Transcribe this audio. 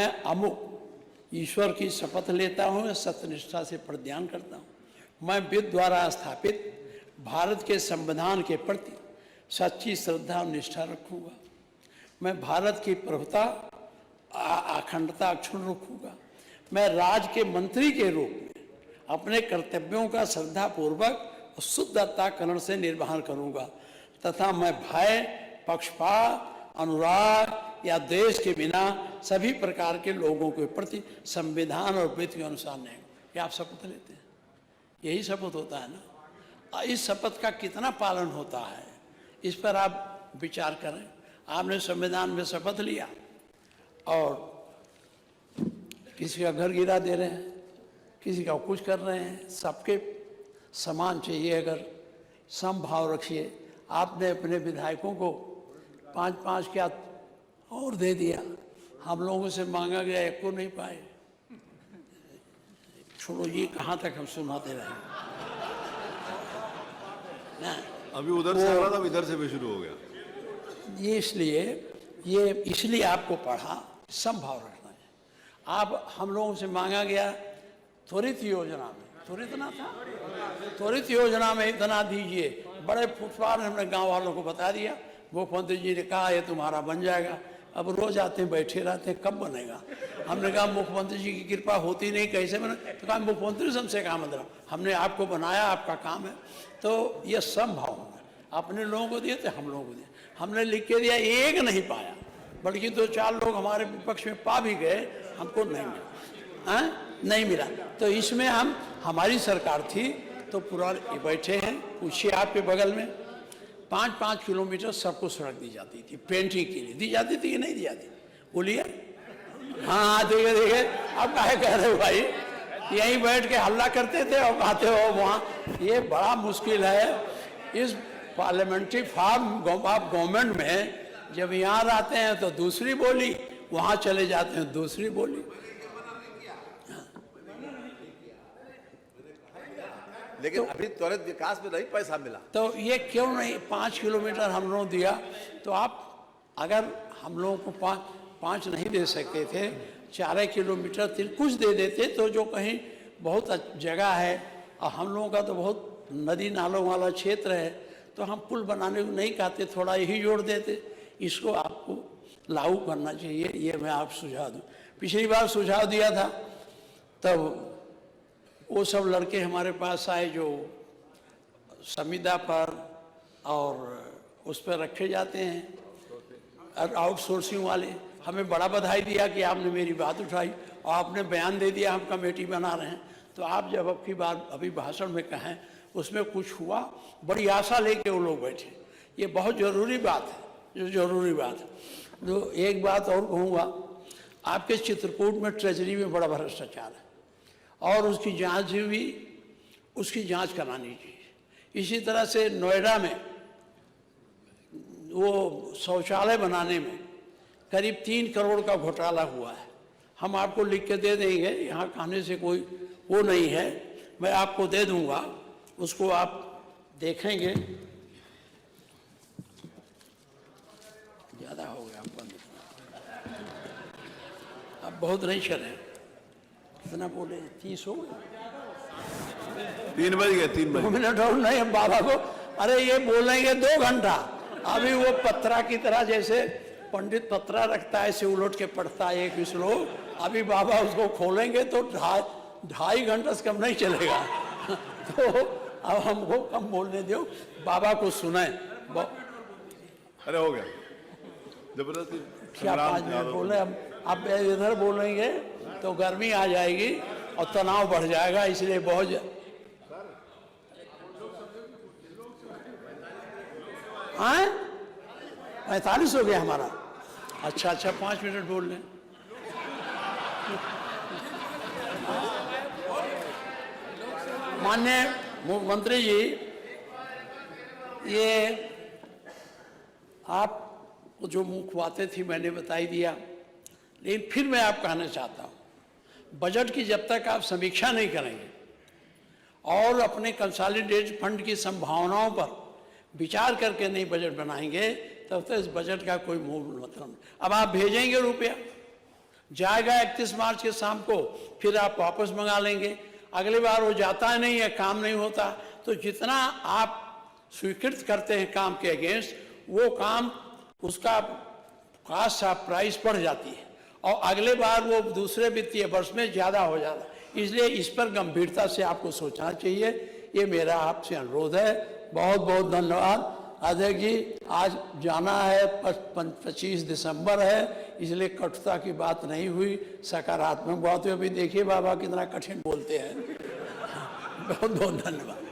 मैं अमुक ईश्वर की शपथ लेता हूँ, सत्यनिष्ठा से प्रतिज्ञान करता हूँ, मैं विधि द्वारा स्थापित भारत के संविधान के प्रति सच्ची श्रद्धा और निष्ठा रखूँगा। मैं भारत की प्रभुता अखंडता अक्षुण्ण रखूँगा। मैं राज के मंत्री के रूप में अपने कर्तव्यों का श्रद्धापूर्वक और शुद्ध अंतःकरण से निर्वहन करूँगा तथा मैं भय, पक्षपात, अनुराग या देश के बिना सभी प्रकार के लोगों के प्रति संविधान और विधि के अनुसार नहीं। ये आप शपथ लेते हैं, यही शपथ होता है ना। इस शपथ का कितना पालन होता है इस पर आप विचार करें। आपने संविधान में शपथ लिया और किसी का घर गिरा दे रहे हैं, किसी का कुछ कर रहे हैं, सबके समान चाहिए। अगर समभाव रखिए। आपने अपने विधायकों को 5-5 क्या और दे दिया, हम लोगों से मांगा गया एक को नहीं पाए। छोड़ो, ये कहाँ तक हम सुनाते रहे। अभी उधर से आ रहा था, इधर से भी शुरू हो गया। ये इसलिए आपको पढ़ा, समभाव रखना है। आप हम लोगों से मांगा गया त्वरित योजना में, त्वरित ना था, त्वरित योजना में इतना दीजिए। बड़े फुटपाथ हमने गांव वालों को बता दिया। मुख्यमंत्री जी ने कहा ये तुम्हारा बन जाएगा। अब रोज आते हैं, बैठे रहते हैं, कब बनेगा। हमने कहा मुख्यमंत्री जी की कृपा होती नहीं, कैसे बने। तो कहा मुख्यमंत्री से हमसे कहा मतलब, हमने आपको बनाया, आपका काम है। तो ये समभाव होगा। अपने लोगों को दिए थे, हम लोगों को दिए। हमने लिख के दिया, एक नहीं पाया, बल्कि 2-4 लोग हमारे विपक्ष में पा भी गए, हमको नहीं मिला। नहीं मिला। तो इसमें हमारी सरकार थी तो पूरा बैठे हैं। पूछिए आपके बगल में 5-5 किलोमीटर सबको सड़क दी जाती थी, पेंटिंग के लिए दी जाती थी कि नहीं दी जाती? बोलिए। हाँ देखिए अब काहे कह रहे हो भाई, यहीं बैठ के हल्ला करते थे और कहते हो वहाँ। ये बड़ा मुश्किल है इस पार्लियामेंट्री फॉर्म ऑफ गवर्नमेंट में। जब यहाँ रहते हैं तो दूसरी बोली, वहाँ चले जाते हैं दूसरी बोली। लेकिन अभी त्वरित विकास में नहीं पैसा मिला, तो ये क्यों नहीं 5 किलोमीटर हम लोग दिया? तो आप अगर हम लोगों को 5 नहीं दे सकते थे, 4 किलोमीटर कुछ दे देते तो जो कहीं बहुत जगह है और हम लोगों का तो बहुत नदी नालों वाला क्षेत्र है, तो हम पुल बनाने को नहीं कहते, थोड़ा यही जोड़ देते। इसको आपको लागू करना चाहिए, ये मैं आप सुझाव दूँ। पिछली बार सुझाव दिया था तब वो सब लड़के हमारे पास आए जो संविदा पर और उस पर रखे जाते हैं आउटसोर्सिंग वाले। हमें बड़ा बधाई दिया कि आपने मेरी बात उठाई और आपने बयान दे दिया हम कमेटी बना रहे हैं। तो आप जब अब की बात अभी भाषण में कहें उसमें कुछ हुआ, बड़ी आशा लेके वो लोग बैठे। ये बहुत ज़रूरी बात है, जो ज़रूरी बात है। जो एक बात और कहूँगा, आपके चित्रकूट में ट्रेजरी में बड़ा भ्रष्टाचार है और उसकी जांच भी, उसकी जांच करानी चाहिए। इसी तरह से नोएडा में वो शौचालय बनाने में करीब 3 करोड़ का घोटाला हुआ है। हम आपको लिख के दे देंगे, यहाँ कहने से कोई वो नहीं है, मैं आपको दे दूंगा, उसको आप देखेंगे। ज़्यादा हो गया, अब बहुत नहीं चले। कितना बोले? 30 हो गए? 3 बज गए, 3 बज। मिनट और नहीं हम बाबा को, अरे ये बोलेंगे 2 घंटा। अभी वो पत्रा की तरह, जैसे पंडित पत्रा रखता है ऐसे उलट के पढ़ता है एक श्लोक, अभी बाबा उसको खोलेंगे तो 2.5 घंटा से कम नहीं चलेगा। तो अब हमको कम बोलने दो, बाबा को सुने। अरे हो गया जबरदस्ती। क्या 5 मिनट बोले? अब इधर बोलेंगे तो गर्मी आ जाएगी और तनाव बढ़ जाएगा, इसलिए बहुत 45 हो गया हमारा। अच्छा 5 मिनट बोल लें। माननीय मुख्यमंत्री जी, ये आप जो मुख्य बातें थी मैंने बताई दिया, लेकिन फिर मैं आप कहना चाहता हूँ, बजट की जब तक आप समीक्षा नहीं करेंगे और अपने कंसोलिडेटेड फंड की संभावनाओं पर विचार करके नहीं बजट बनाएंगे, तब तक इस बजट का कोई मूल मतलब नहीं। अब आप भेजेंगे रुपया, जाएगा 31 मार्च के शाम को, फिर आप वापस मंगा लेंगे। अगली बार वो जाता नहीं है, काम नहीं होता, तो जितना आप स्वीकृत करते हैं काम के अगेंस्ट, वो काम उसका कास्ट ऑफ प्राइस बढ़ जाती है और अगले बार वो दूसरे वित्तीय वर्ष में ज़्यादा हो जाता है। इसलिए इस पर गंभीरता से आपको सोचना चाहिए। ये मेरा आपसे अनुरोध है। बहुत बहुत धन्यवाद। अध्यक्ष जी, आज जाना है, 25 दिसंबर है, इसलिए कटुता की बात नहीं हुई, सकारात्मक बात हुई। अभी देखिए बाबा कितना कठिन बोलते हैं। बहुत बहुत धन्यवाद।